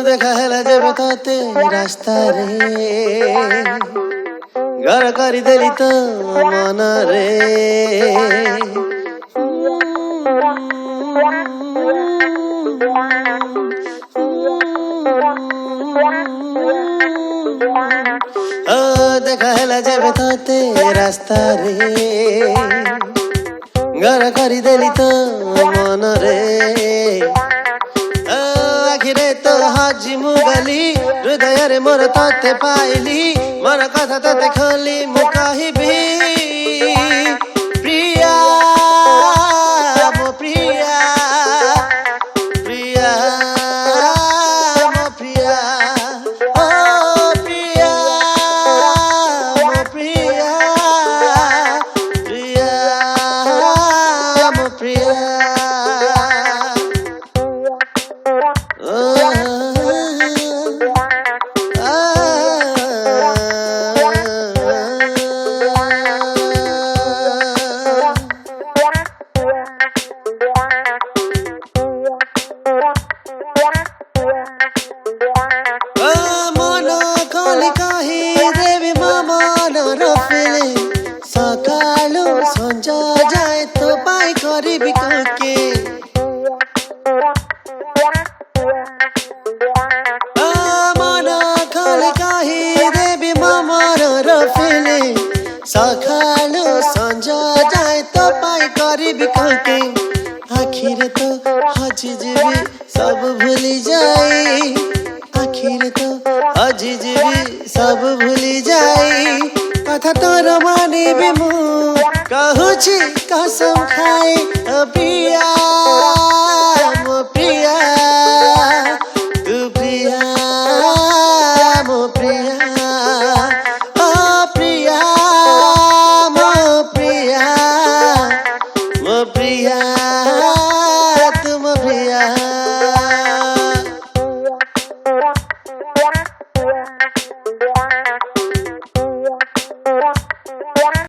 দেখা হেলা যাবে তাতে রাস্তারে ঘর করি দেলি তো মনরে দেখা হেলা যাবে তাতে রাস্তারে ঘর করি দেলি তো মনরে আখিরে তো হাজি মুগালি হৃদୟରେ মোর তাতে পাইলি মোর কথা তাতে খোলি মু কহিবি প্রিয়া মো প্রিয়া প্রিয়া মো প্রিয়া ও প্রিয়া মো প্রিয়া প্রিয়া মো প্রিয়া সকালু সঞ্জ যায় তো পাই করিবি কাকে মন খোলি কহি দেবি মমর রফিলি সকালু সঞ্জ যায় তো পাই করিবি কাকে আখিরে তো হজি যাবি সব ভুলি যাই আখিরে তো হজি যাবি সব ভুলি যাই কথা তোর মানিবি মু কহুছি কসম খাই প্রিয়া মো প্রিয়া তু প্রিয়া